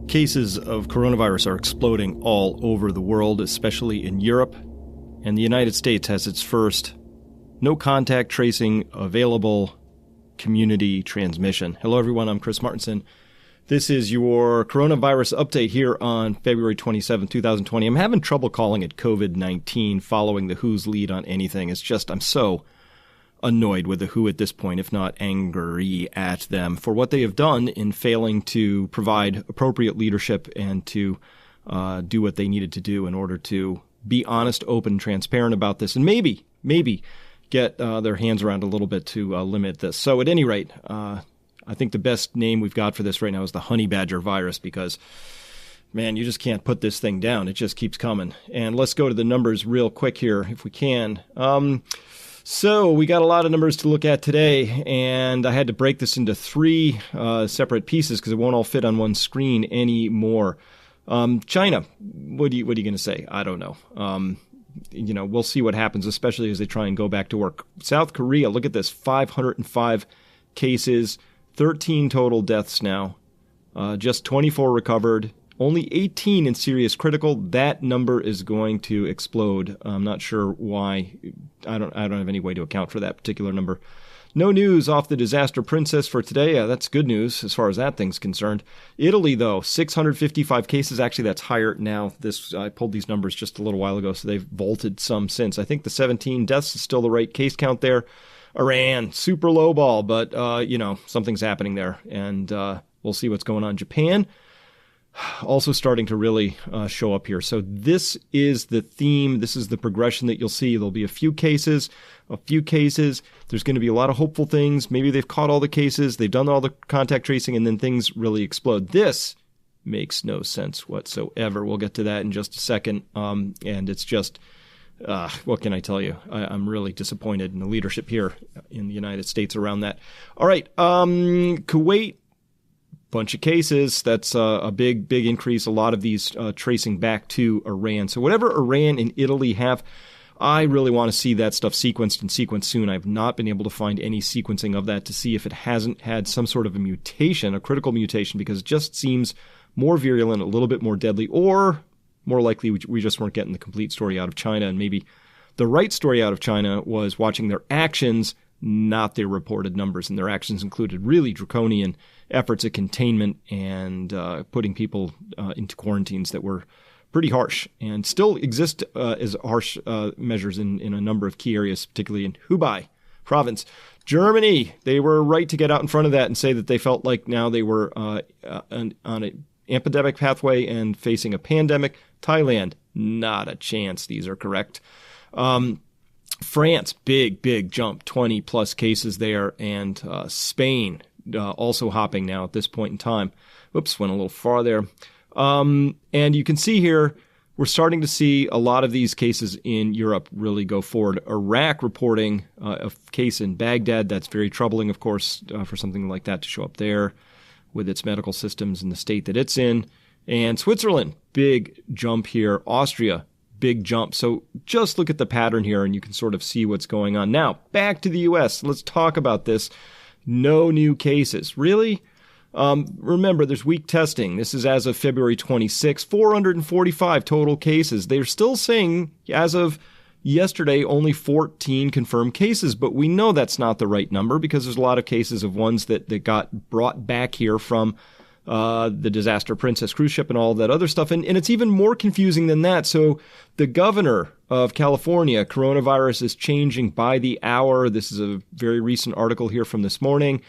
Cases of coronavirus are exploding all over the world, especially in Europe, and the United States has its first no-contact tracing available community transmission. Hello, everyone. I'm Chris Martinson. This is your coronavirus update here on February 27, 2020. I'm having trouble calling it COVID-19 following the WHO's lead on anything. It's just I'm so annoyed with the WHO at this point, if not angry at them for what they have done in failing to provide appropriate leadership and to do what they needed to do in order to be honest, open, transparent about this, and maybe get their hands around a little bit to limit this. So at any rate, I think the best name we've got for this right now is the honey badger virus because, man, you just can't put this thing down. It just keeps coming. And let's go to the numbers real quick here if we can. So we got a lot of numbers to look at today, and I had to break this into three separate pieces because it won't all fit on one screen anymore. China, what are you going to say? I don't know. We'll see what happens, especially as they try and go back to work. South Korea, look at this, 505 cases, 13 total deaths now, just 24 recovered. Only 18 in serious critical. That number is going to explode. I'm not sure why. I don't have any way to account for that particular number. No news off the disaster princess for today. That's good news as far as that thing's concerned. Italy, though, 655 cases. Actually, that's higher now. I pulled these numbers just a little while ago, so they've vaulted some since. I think the 17 deaths is still the right case count there. Iran, super low ball, but, something's happening there. And we'll see what's going on. Japan, also starting to really show up here. So this is the theme. This is the progression that you'll see. There'll be a few cases. There's going to be a lot of hopeful things. Maybe they've caught all the cases. They've done all the contact tracing, and then things really explode. This makes no sense whatsoever. We'll get to that in just a second. And it's just, what can I tell you? I'm really disappointed in the leadership here in the United States around that. All right. Kuwait. Bunch of cases. That's a big increase. A lot of these tracing back to Iran. So whatever Iran and Italy have, I really want to see that stuff sequenced soon. I've not been able to find any sequencing of that to see if it hasn't had some sort of a mutation, a critical mutation, because it just seems more virulent, a little bit more deadly, or more likely we just weren't getting the complete story out of China. And maybe the right story out of China was watching their actions, not their reported numbers. And their actions included really draconian efforts at containment and putting people into quarantines that were pretty harsh and still exist as harsh measures in a number of key areas, particularly in Hubei province. Germany, they were right to get out in front of that and say that they felt like now they were on an epidemic pathway and facing a pandemic. Thailand, not a chance. These are correct. France, big jump, 20 plus cases there. And Spain, also hopping now at this point in time. Whoops, went a little far there. And you can see here, we're starting to see a lot of these cases in Europe really go forward. Iraq reporting a case in Baghdad. That's very troubling, of course, for something like that to show up there with its medical systems in the state that it's in. And Switzerland, big jump here. Austria, big jump. So just look at the pattern here and you can sort of see what's going on. Now, back to the U.S. Let's talk about this. No new cases. Really? Remember, there's weak testing. This is as of February 26, 445 total cases. They're still saying, as of yesterday, only 14 confirmed cases, but we know that's not the right number because there's a lot of cases of ones that got brought back here from the Disaster Princess cruise ship and all that other stuff. And it's even more confusing than that. So the governor of California, coronavirus is changing by the hour. This is a very recent article here from this morning.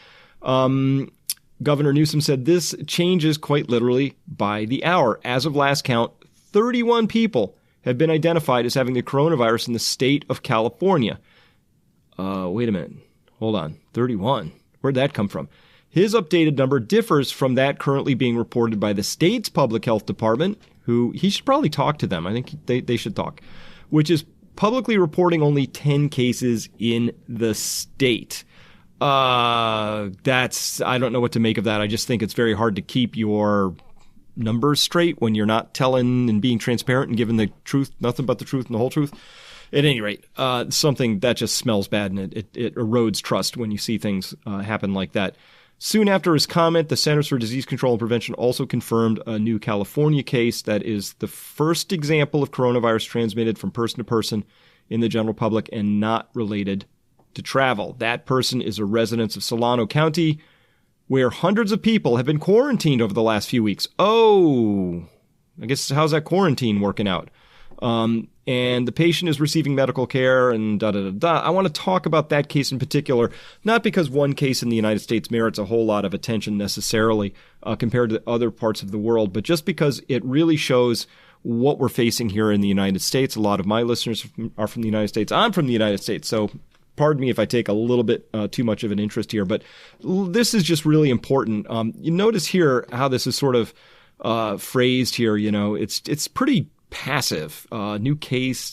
Governor Newsom said this changes quite literally by the hour. As of last count, 31 people have been identified as having the coronavirus in the state of California. Wait a minute. Hold on. 31. Where'd that come from? His updated number differs from that currently being reported by the state's public health department, who he should probably talk to them. I think they should talk, which is publicly reporting only 10 cases in the state. I don't know what to make of that. I just think it's very hard to keep your numbers straight when you're not telling and being transparent and giving the truth, nothing but the truth and the whole truth. At any rate, something that just smells bad and it erodes trust when you see things happen like that. Soon after his comment, the Centers for Disease Control and Prevention also confirmed a new California case that is the first example of coronavirus transmitted from person to person in the general public and not related to travel. That person is a resident of Solano County, where hundreds of people have been quarantined over the last few weeks. Oh, I guess how's that quarantine working out? And the patient is receiving medical care and da-da-da-da. I want to talk about that case in particular, not because one case in the United States merits a whole lot of attention necessarily compared to other parts of the world, but just because it really shows what we're facing here in the United States. A lot of my listeners are from the United States. I'm from the United States, so pardon me if I take a little bit too much of an interest here, but this is just really important. You notice here how this is sort of phrased here. You know, it's pretty passive. New case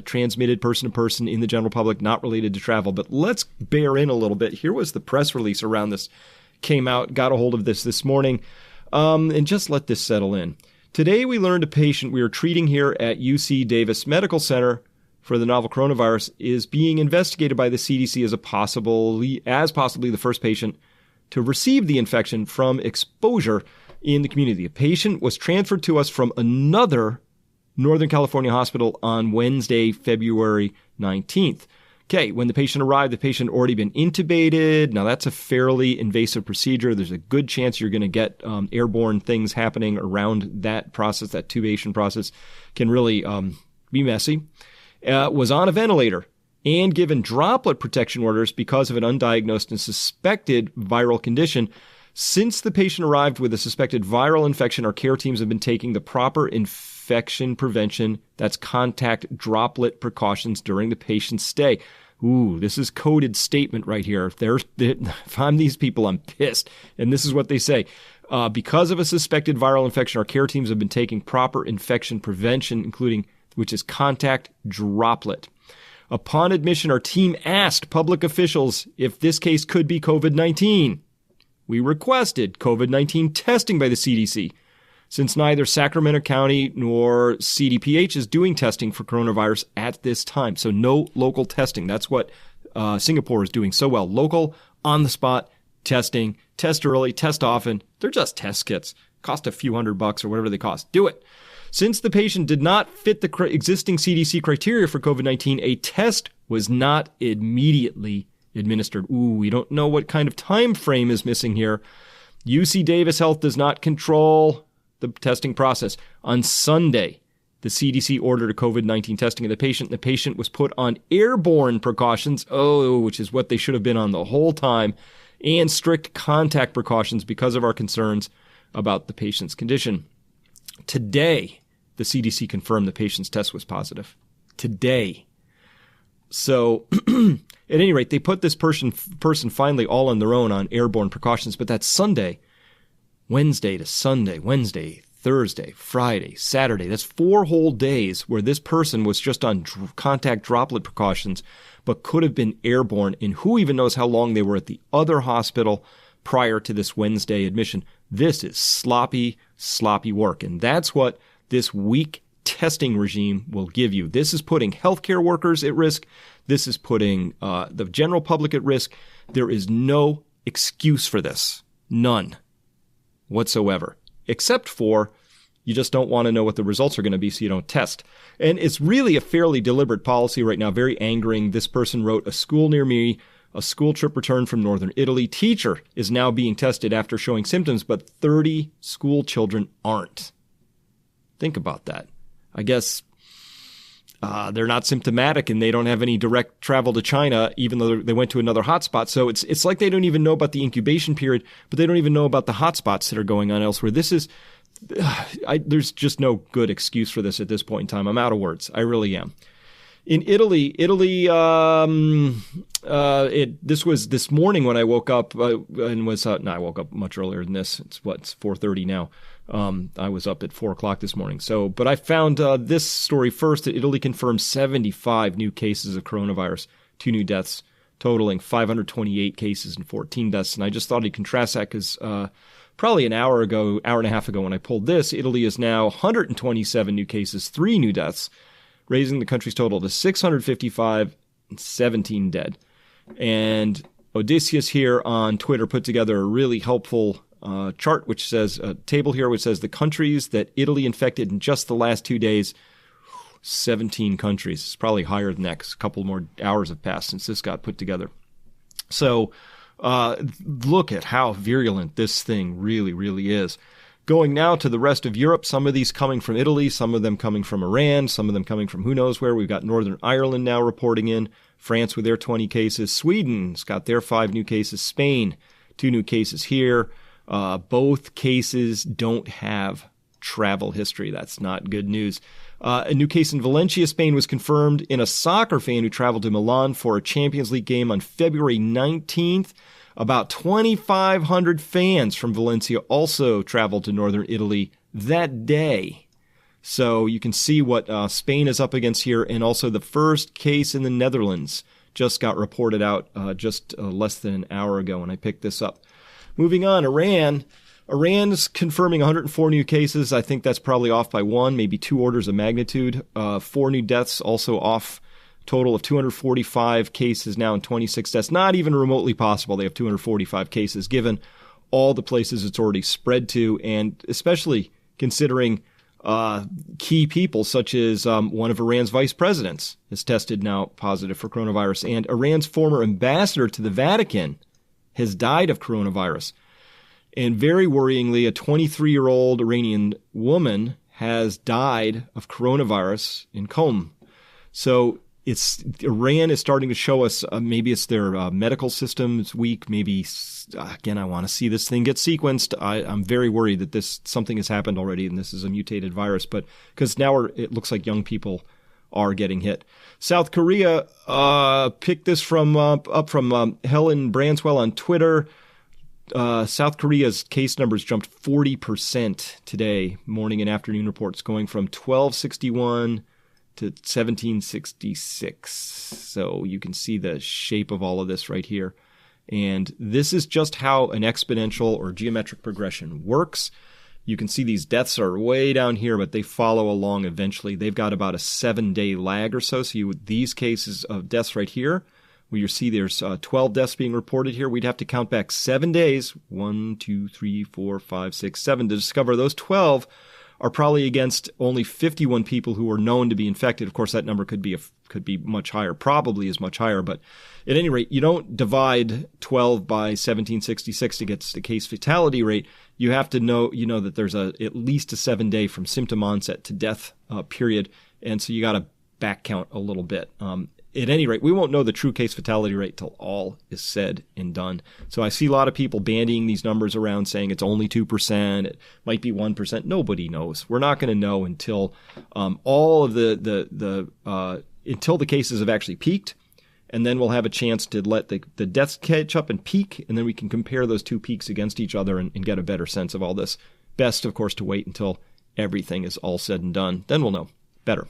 transmitted person to person in the general public, not related to travel. But let's bear in a little bit. Here was the press release around this. Came out, got a hold of this morning, and just let this settle in. Today we learned a patient we are treating here at UC Davis Medical Center for the novel coronavirus is being investigated by the CDC as possibly the first patient to receive the infection from exposure in the community. A patient was transferred to us from another Northern California hospital on Wednesday, February 19th. Okay, when the patient arrived, the patient had already been intubated. Now, that's a fairly invasive procedure. There's a good chance you're going to get airborne things happening around that process. That tubation process can really be messy. Was on a ventilator and given droplet protection orders because of an undiagnosed and suspected viral condition. Since the patient arrived with a suspected viral infection, our care teams have been taking the proper infection prevention, that's contact droplet precautions during the patient's stay. Ooh, this is coded statement right here. If I'm these people, I'm pissed. And this is what they say. Because of a suspected viral infection, our care teams have been taking proper infection prevention, including which is contact droplet. Upon admission, our team asked public officials if this case could be COVID-19. We requested COVID-19 testing by the CDC, since neither Sacramento County nor CDPH is doing testing for coronavirus at this time. So no local testing. That's what Singapore is doing so well. Local, on-the-spot testing, test early, test often. They're just test kits. Cost a few $100 or whatever they cost. Do it. Since the patient did not fit the existing CDC criteria for COVID-19, a test was not immediately administered. Ooh, we don't know what kind of time frame is missing here. UC Davis Health does not control the testing process. On Sunday, the CDC ordered a COVID-19 testing of the patient. The patient was put on airborne precautions, which is what they should have been on the whole time, and strict contact precautions because of our concerns about the patient's condition. Today, the CDC confirmed the patient's test was positive. Today. So, at any rate, they put this person finally all on their own on airborne precautions, but that's Sunday, Wednesday to Sunday, Wednesday, Thursday, Friday, Saturday. That's 4 whole days where this person was just on contact droplet precautions, but could have been airborne, and who even knows how long they were at the other hospital prior to this Wednesday admission. This is sloppy, sloppy work, and that's what this weak testing regime will give you. This is putting healthcare workers at risk. This is putting the general public at risk. There is no excuse for this. None whatsoever. Except for you just don't want to know what the results are going to be, so you don't test. And it's really a fairly deliberate policy right now, very angering. This person wrote, a school near me, a school trip returned from northern Italy. Teacher is now being tested after showing symptoms, but 30 school children aren't. Think about that. I guess they're not symptomatic and they don't have any direct travel to China, even though they went to another hotspot. So it's like they don't even know about the incubation period, but they don't even know about the hotspots that are going on elsewhere. This is, there's just no good excuse for this at this point in time. I'm out of words. I really am. In Italy, this was this morning when I woke up and was, I woke up much earlier than this. It's 4:30 now. I was up at 4 o'clock this morning. But I found this story first that Italy confirmed 75 new cases of coronavirus, 2 new deaths, totaling 528 cases and 14 deaths. And I just thought I'd contrast that because probably an hour and a half ago when I pulled this, Italy is now 127 new cases, 3 new deaths, raising the country's total to 655 and 17 dead. And Odysseus here on Twitter put together a really helpful chart, which says a table here, which says the countries that Italy infected in just the last 2 days. 17 countries. It's probably higher than that because a couple more hours have passed since this got put together. So look at how virulent this thing really, really is. Going now to the rest of Europe, some of these coming from Italy, some of them coming from Iran, some of them coming from who knows where. We've got Northern Ireland now reporting in, France with their 20 cases, Sweden's got their 5 new cases, Spain, 2 new cases here. Both cases don't have travel history. That's not good news. A new case in Valencia, Spain was confirmed in a soccer fan who traveled to Milan for a Champions League game on February 19th. About 2,500 fans from Valencia also traveled to northern Italy that day. So you can see what Spain is up against here. And also the first case in the Netherlands just got reported out just less than an hour ago when I picked this up. Moving on, Iran's confirming 104 new cases. I think that's probably off by 1, maybe 2 orders of magnitude. 4 new deaths also off. Total of 245 cases now and 26 deaths. Not even remotely possible they have 245 cases given all the places it's already spread to, and especially considering key people such as one of Iran's vice presidents is tested now positive for coronavirus, and Iran's former ambassador to the Vatican has died of coronavirus. And very worryingly, a 23-year-old Iranian woman has died of coronavirus in Qom. So Iran is starting to show us maybe it's their medical system is weak. Maybe, again, I want to see this thing get sequenced. I'm very worried that something has happened already and this is a mutated virus. But because now it looks like young people are getting hit. South Korea picked this from Helen Branswell on Twitter. South Korea's case numbers jumped 40% today, morning and afternoon reports, going from 1,261 to 1,766. So you can see the shape of all of this right here. And this is just how an exponential or geometric progression works. You can see these deaths are way down here, but they follow along eventually. They've got about a 7-day lag or so. So these cases of deaths right here, where you see there's 12 deaths being reported here, we'd have to count back 7 days, 1, 2, 3, 4, 5, 6, 7, to discover those 12 are probably against only 51 people who are known to be infected. Of course, that number could be much higher, probably is much higher. But at any rate, you don't divide 12 by 1766 to get the case fatality rate. You have to know, that there's at least a 7-day from symptom onset to death period. And so you got to back count a little bit. At any rate, we won't know the true case fatality rate till all is said and done. So I see a lot of people bandying these numbers around saying it's only 2%, it might be 1%. Nobody knows. We're not going to know until all of until the cases have actually peaked, and then we'll have a chance to let the deaths catch up and peak, and then we can compare those two peaks against each other and get a better sense of all this. Best, of course, to wait until everything is all said and done. Then we'll know better.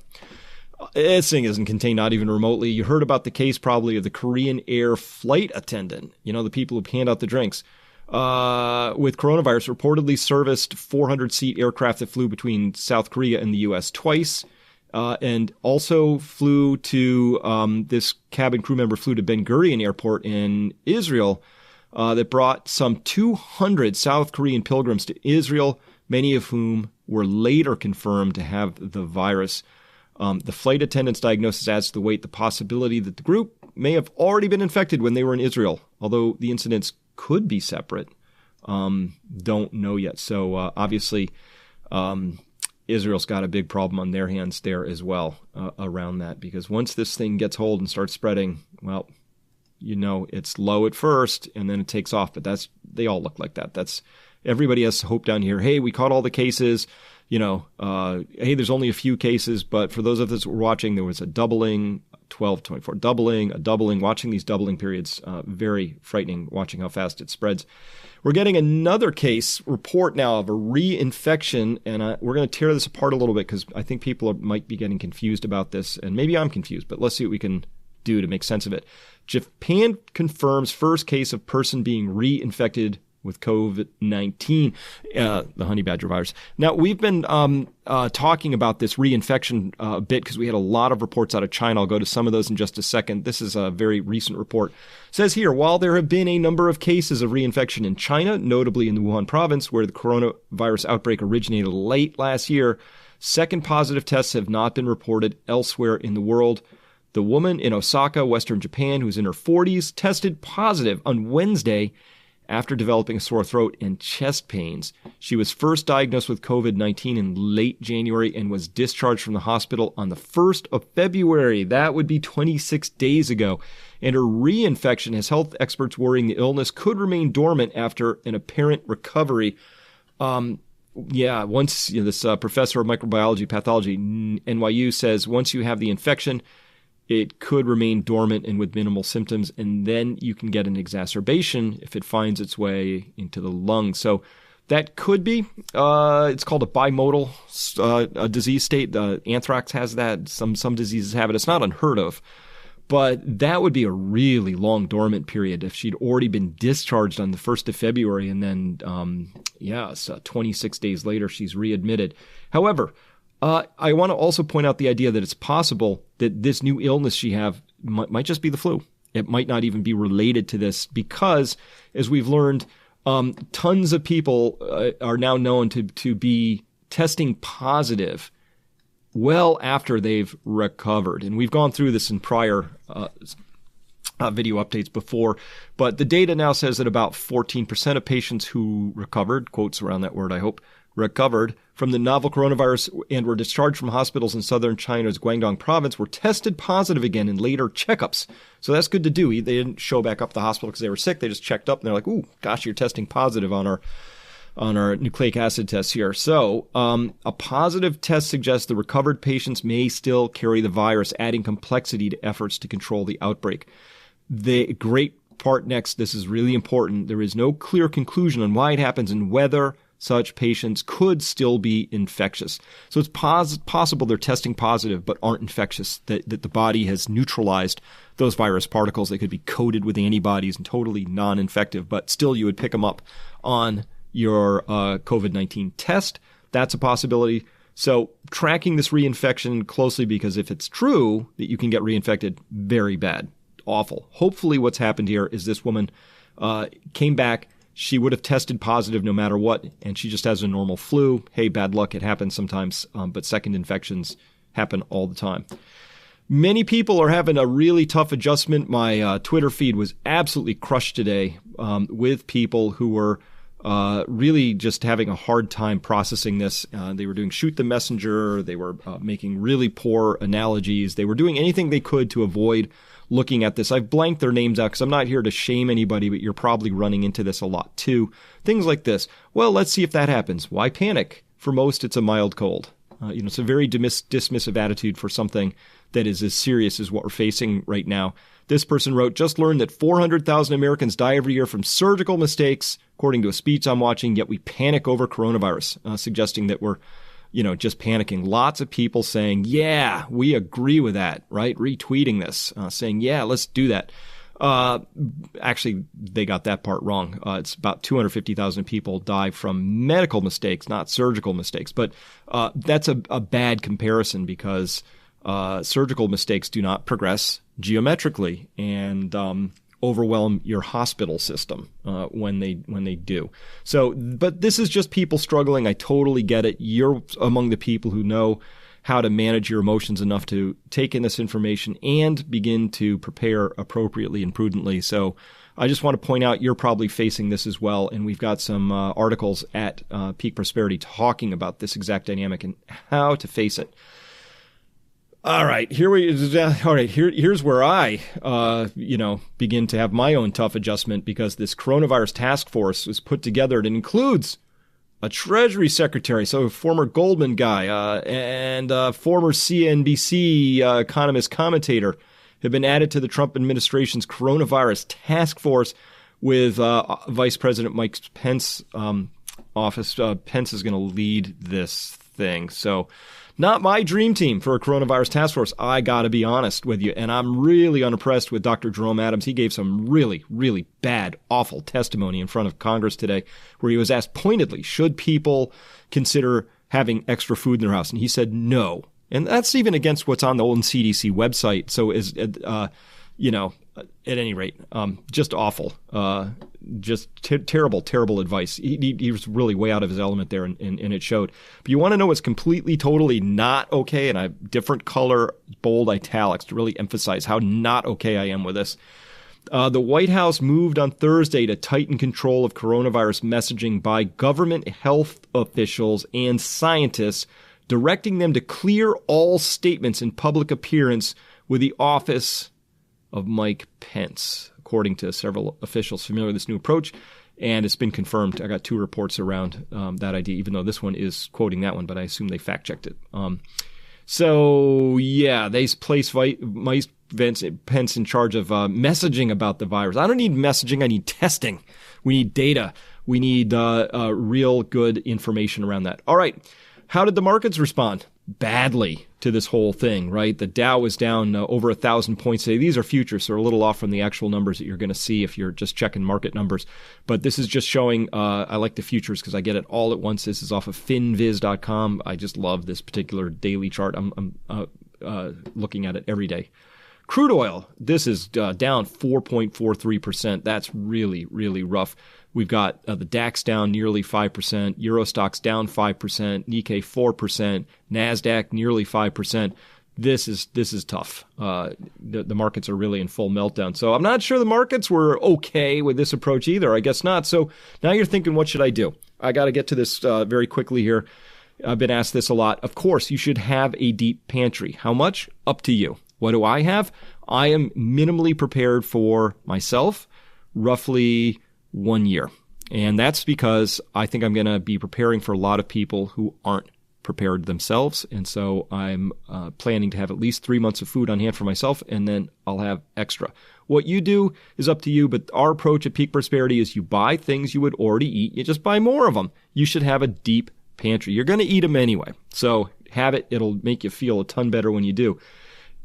This thing isn't contained, not even remotely. You heard about the case probably of the Korean Air flight attendant, the people who hand out the drinks, with coronavirus, reportedly serviced 400-seat aircraft that flew between South Korea and the U.S. twice, and also flew to, this cabin crew member flew to Ben Gurion Airport in Israel, that brought some 200 South Korean pilgrims to Israel, many of whom were later confirmed to have the virus. The flight attendant's diagnosis adds to the weight the possibility that the group may have already been infected when they were in Israel, although the incidents could be separate. Don't know yet. So obviously, Israel's got a big problem on their hands there as well around that, because once this thing gets hold and starts spreading, well, it's low at first and then it takes off. But they all look like that. Everybody has hope down here. Hey, we caught all the cases. Hey, there's only a few cases, but for those of us who were watching, there was a doubling, 12, 24, doubling, a doubling, watching these doubling periods, very frightening, watching how fast it spreads. We're getting another case report now of a reinfection, and we're going to tear this apart a little bit because I think people might be getting confused about this, and maybe I'm confused, but let's see what we can do to make sense of it. Japan confirms first case of person being reinfected with COVID-19, the honey badger virus. Now, we've been talking about this reinfection a bit because we had a lot of reports out of China. I'll go to some of those in just a second. This is a very recent report. It says here, while there have been a number of cases of reinfection in China, notably in the Wuhan province, where the coronavirus outbreak originated late last year, second positive tests have not been reported elsewhere in the world. The woman in Osaka, Western Japan, who's in her 40s, tested positive on Wednesday after developing a sore throat and chest pains. She was first diagnosed with COVID-19 in late January and was discharged from the hospital on the 1st of February. That would be 26 days ago. And her reinfection has health experts worrying the illness could remain dormant after an apparent recovery. Once this professor of microbiology pathology, NYU, says once you have the infection, it could remain dormant and with minimal symptoms, and then you can get an exacerbation if it finds its way into the lungs. So that could be, it's called a bimodal disease state. Anthrax has that. Some diseases have it. It's not unheard of, but that would be a really long dormant period if she'd already been discharged on the 1st of February, and then, 26 days later, she's readmitted. However, I want to also point out the idea that it's possible that this new illness she have might just be the flu. It might not even be related to this because, as we've learned, tons of people are now known to be testing positive well after they've recovered. And we've gone through this in prior video updates before, but the data now says that about 14% of patients who recovered, quotes around that word, I hope, recovered from the novel coronavirus and were discharged from hospitals in southern China's Guangdong province were tested positive again in later checkups. So that's good to do. They didn't show back up to the hospital because they were sick. They just checked up and they're like, ooh, gosh, you're testing positive on our nucleic acid tests here. So a positive test suggests the recovered patients may still carry the virus, adding complexity to efforts to control the outbreak. The great part next, this is really important. There is no clear conclusion on why it happens and whether such patients could still be infectious. So it's possible they're testing positive but aren't infectious, that the body has neutralized those virus particles. They could be coated with antibodies and totally non-infective, but still you would pick them up on your COVID-19 test. That's a possibility. So tracking this reinfection closely, because if it's true that you can get reinfected, very bad, awful. Hopefully what's happened here is this woman came back. She would have tested positive no matter what, and she just has a normal flu. Hey, bad luck. It happens sometimes, but second infections happen all the time. Many people are having a really tough adjustment. My Twitter feed was absolutely crushed today with people who were really just having a hard time processing this. They were doing shoot the messenger. They were making really poor analogies. They were doing anything they could to avoid looking at this. I've blanked their names out because I'm not here to shame anybody, but you're probably running into this a lot too. Things like this. Well, let's see if that happens. Why panic? For most, it's a mild cold. It's a very dismissive attitude for something that is as serious as what we're facing right now. This person wrote, just learned that 400,000 Americans die every year from surgical mistakes, according to a speech I'm watching, yet we panic over coronavirus, suggesting that we're just panicking. Lots of people saying, yeah, we agree with that, right? Retweeting this, saying, yeah, let's do that. Actually, they got that part wrong. It's about 250,000 people die from medical mistakes, not surgical mistakes. But that's a bad comparison because surgical mistakes do not progress geometrically and overwhelm your hospital system when they do. So, but this is just people struggling. I totally get it. You're among the people who know how to manage your emotions enough to take in this information and begin to prepare appropriately and prudently. So I just want to point out you're probably facing this as well. And we've got some articles at Peak Prosperity talking about this exact dynamic and how to face it. All right, here's where I, begin to have my own tough adjustment because this coronavirus task force was put together. It includes a Treasury Secretary, so a former Goldman guy, and a former CNBC economist commentator have been added to the Trump administration's coronavirus task force with Vice President Mike Pence office. Pence is going to lead this thing. thing. So not my dream team for a coronavirus task force, I got to be honest with you. And I'm really unimpressed with Dr. Jerome Adams. He gave some really, really bad, awful testimony in front of Congress today where he was asked pointedly, should people consider having extra food in their house? And he said no. And that's even against what's on the old CDC website. So at any rate, just awful, just terrible, terrible advice. He was really way out of his element there, and it showed. But you want to know what's completely, totally not okay, and I have different color, bold italics to really emphasize how not okay I am with this. The White House moved on Thursday to tighten control of coronavirus messaging by government health officials and scientists, directing them to clear all statements in public appearance with the office of Mike Pence, according to several officials familiar with this new approach. And it's been confirmed. I got 2 reports around that idea, even though this one is quoting that one, but I assume they fact-checked it. They place Mike Pence in charge of messaging about the virus. I don't need messaging. I need testing. We need data. We need real good information around that. All right. How did the markets respond? Badly to this whole thing, right? The Dow was down over 1,000 points today. These are futures, so a little off from the actual numbers that you're going to see if you're just checking market numbers. But this is just showing, I like the futures because I get it all at once. This is off of finviz.com. I just love this particular daily chart. I'm looking at it every day. Crude oil, this is down 4.43%. That's really, really rough. We've got the DAX down nearly 5%, Eurostoxx down 5%, Nikkei 4%, NASDAQ nearly 5%. This is tough. The markets are really in full meltdown. So I'm not sure the markets were okay with this approach either. I guess not. So now you're thinking, what should I do? I got to get to this very quickly here. I've been asked this a lot. Of course, you should have a deep pantry. How much? Up to you. What do I have? I am minimally prepared for myself, roughly 1 year. And that's because I think I'm going to be preparing for a lot of people who aren't prepared themselves. And so I'm planning to have at least 3 months of food on hand for myself, and then I'll have extra. What you do is up to you, but our approach at Peak Prosperity is you buy things you would already eat. You just buy more of them. You should have a deep pantry. You're going to eat them anyway. So have it. It'll make you feel a ton better when you do.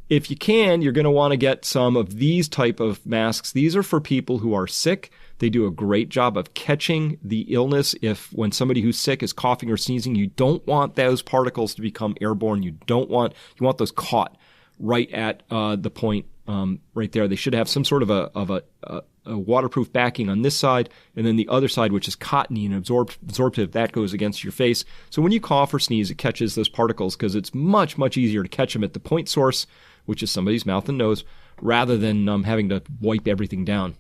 If you can, you're going to want to get some of these type of masks. These are for people who are sick. They do a great job of catching the illness. When somebody who's sick is coughing or sneezing, you don't want those particles to become airborne. You want those caught right at the point right there. They should have some sort of a waterproof backing on this side, and then the other side, which is cottony and absorptive, that goes against your face. So when you cough or sneeze, it catches those particles because it's much, much easier to catch them at the point source, which is somebody's mouth and nose, rather than having to wipe everything down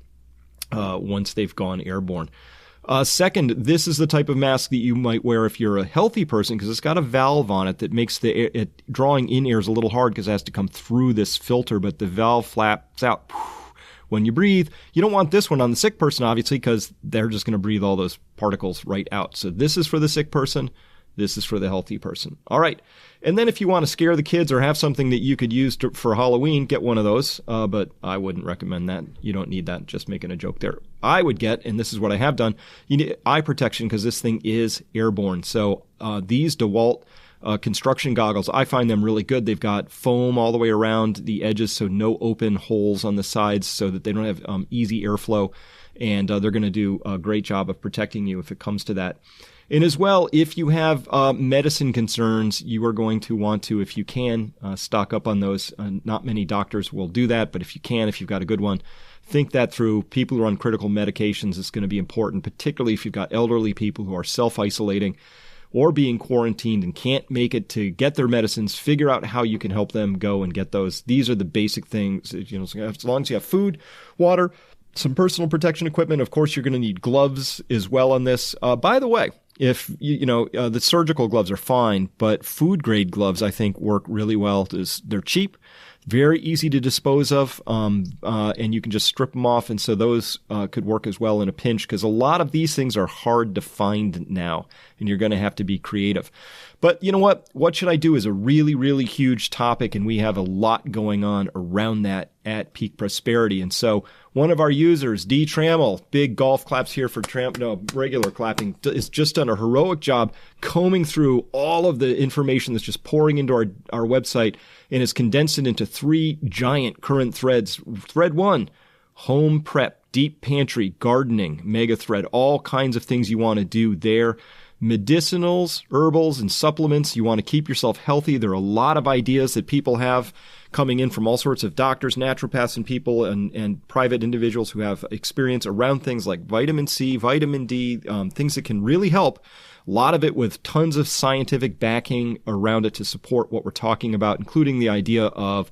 once they've gone airborne. Second, this is the type of mask that you might wear if you're a healthy person because it's got a valve on it that makes drawing in air is a little hard because it has to come through this filter, but the valve flaps out when you breathe. You don't want this one on the sick person, obviously, because they're just going to breathe all those particles right out. So this is for the sick person. This is for the healthy person. All right. And then if you want to scare the kids or have something that you could use for Halloween, get one of those. But I wouldn't recommend that. You don't need that. Just making a joke there. I would get, and this is what I have done, you need eye protection because this thing is airborne. So these DeWalt construction goggles, I find them really good. They've got foam all the way around the edges, so no open holes on the sides so that they don't have easy airflow. And they're going to do a great job of protecting you if it comes to that. And as well, if you have medicine concerns, you are going to want to, if you can, stock up on those. Not many doctors will do that, but if you can, if you've got a good one, think that through. People who are on critical medications is going to be important, particularly if you've got elderly people who are self-isolating or being quarantined and can't make it to get their medicines. Figure out how you can help them go and get those. These are the basic things. As long as you have food, water, some personal protection equipment. Of course, you're going to need gloves as well on this. By the way, if the surgical gloves are fine, but food grade gloves I think work really well. They're cheap, very easy to dispose of, and you can just strip them off. And so those could work as well in a pinch because a lot of these things are hard to find now, and you're going to have to be creative. But you know what? What should I do is a really, really huge topic, and we have a lot going on around that at Peak Prosperity. And so One of our users, dtrammel, big golf claps here for regular clapping, has just done a heroic job combing through all of the information that's just pouring into our website and has condensed it into 3 giant current threads. Thread 1, home prep, deep pantry, gardening, Megathread, all kinds of things you want to do there. Medicinals, herbals, and supplements. You want to keep yourself healthy. There are a lot of ideas that people have coming in from all sorts of doctors, naturopaths, and people and private individuals who have experience around things like vitamin C, vitamin D, things that can really help. A lot of it with tons of scientific backing around it to support what we're talking about, including the idea of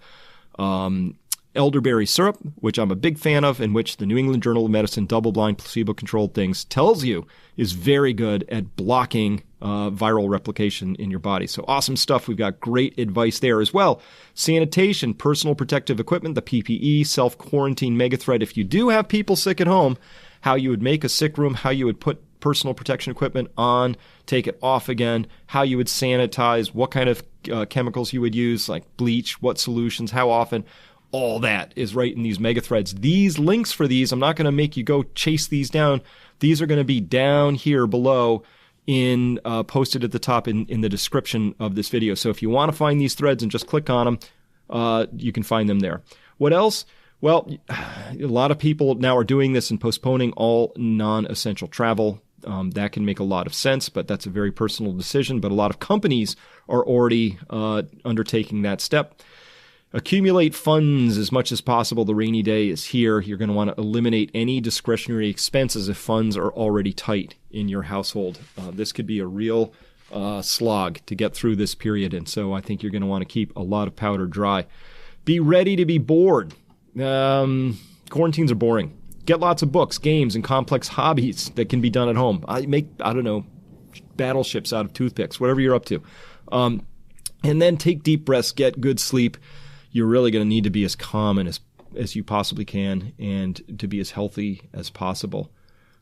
elderberry syrup, which I'm a big fan of, and which the New England Journal of Medicine double-blind placebo-controlled things tells you is very good at blocking viral replication in your body. So awesome stuff. We've got great advice there as well. Sanitation, personal protective equipment, the PPE, self-quarantine Megathread. If you do have people sick at home, how you would make a sick room, how you would put personal protection equipment on, take it off again, how you would sanitize, what kind of chemicals you would use, like bleach, what solutions, how often. All that is right in these Megathreads. These links for these, I'm not going to make you go chase these down. These are going to be down here below in posted at the top in the description of this video. So if you want to find these threads and just click on them, you can find them there. What else? Well, a lot of people now are doing this and postponing all non-essential travel. That can make a lot of sense, but that's a very personal decision. But a lot of companies are already undertaking that step. Accumulate funds as much as possible. The rainy day is here. You're going to want to eliminate any discretionary expenses if funds are already tight in your household. This could be a real slog to get through this period, and so I think you're going to want to keep a lot of powder dry. Be ready to be bored. Quarantines are boring. Get lots of books, games, and complex hobbies that can be done at home. Battleships out of toothpicks, whatever you're up to. And then take deep breaths, get good sleep. You're really going to need to be as calm and as you possibly can and to be as healthy as possible.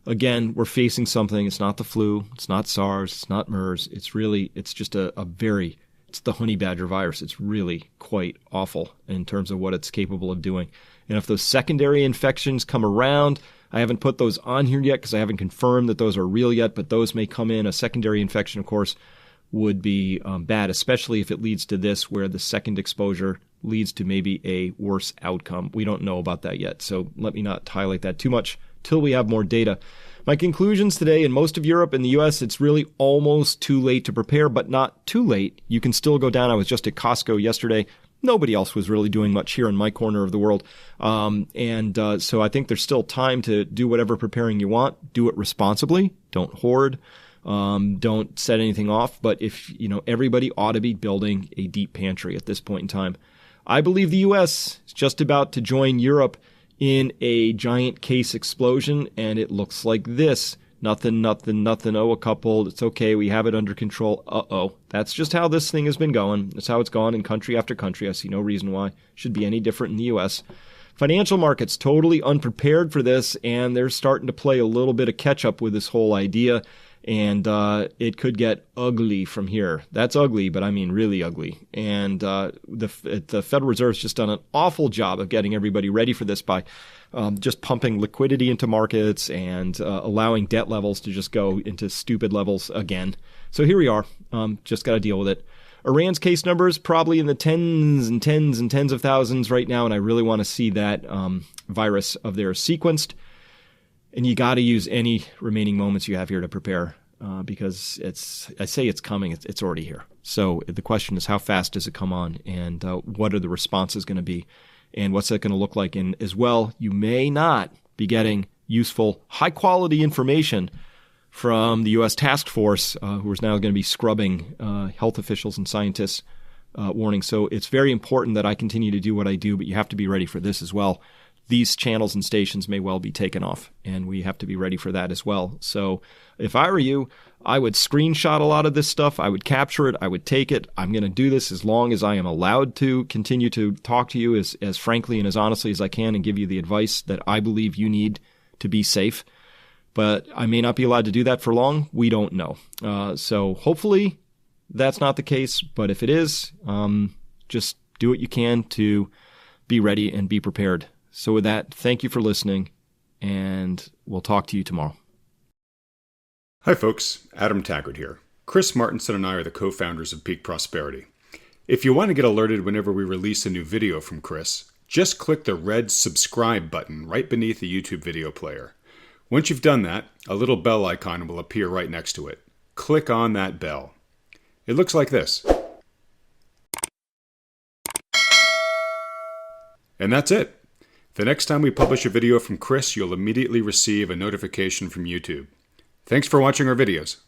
Again, we're facing something. It's not the flu. It's not SARS. It's not MERS. It's just it's the honey badger virus. It's really quite awful in terms of what it's capable of doing. And if those secondary infections come around, I haven't put those on here yet because I haven't confirmed that those are real yet, but those may come in. A secondary infection, of course, would be bad, especially if it leads to this, where the second exposure leads to maybe a worse outcome. We don't know about that yet, so let me not highlight that too much till we have more data. My conclusions today: in most of Europe and the U.S., it's really almost too late to prepare, but not too late. You can still go down. I was just at Costco yesterday. Nobody else was really doing much here in my corner of the world. So I think there's still time to do whatever preparing you want. Do it responsibly. Don't hoard. Don't set anything off. But everybody ought to be building a deep pantry at this point in time. I believe the U.S. is just about to join Europe in a giant case explosion, and it looks like this. Nothing. Oh, a couple. It's okay. We have it under control. Uh-oh. That's just how this thing has been going. That's how it's gone in country after country. I see no reason why it should be any different in the U.S. Financial markets totally unprepared for this, and they're starting to play a little bit of catch-up with this whole idea. And it could get ugly from here. That's ugly, but I mean really ugly. And the Federal Reserve's just done an awful job of getting everybody ready for this by just pumping liquidity into markets and allowing debt levels to just go into stupid levels again. So here we are. Just got to deal with it. Iran's case numbers probably in the tens and tens of thousands right now, and I really want to see that virus of theirs sequenced. And you got to use any remaining moments you have here to prepare because I say it's coming. It's already here. So the question is, how fast does it come on, and what are the responses going to be, and what's that going to look like? And as well, you may not be getting useful, high-quality information from the U.S. task force, who is now going to be scrubbing health officials and scientists' warnings. So it's very important that I continue to do what I do, but you have to be ready for this as well. These channels and stations may well be taken off, and we have to be ready for that as well. So if I were you, I would screenshot a lot of this stuff. I would capture it. I would take it. I'm going to do this as long as I am allowed to continue to talk to you as frankly and as honestly as I can and give you the advice that I believe you need to be safe. But I may not be allowed to do that for long. We don't know. So hopefully that's not the case. But if it is, just do what you can to be ready and be prepared. So with that, thank you for listening, and we'll talk to you tomorrow. Hi folks, Adam Taggart here. Chris Martinson and I are the co-founders of Peak Prosperity. If you want to get alerted whenever we release a new video from Chris, just click the red subscribe button right beneath the YouTube video player. Once you've done that, a little bell icon will appear right next to it. Click on that bell. It looks like this. And that's it. The next time we publish a video from Chris, you'll immediately receive a notification from YouTube. Thanks for watching our videos.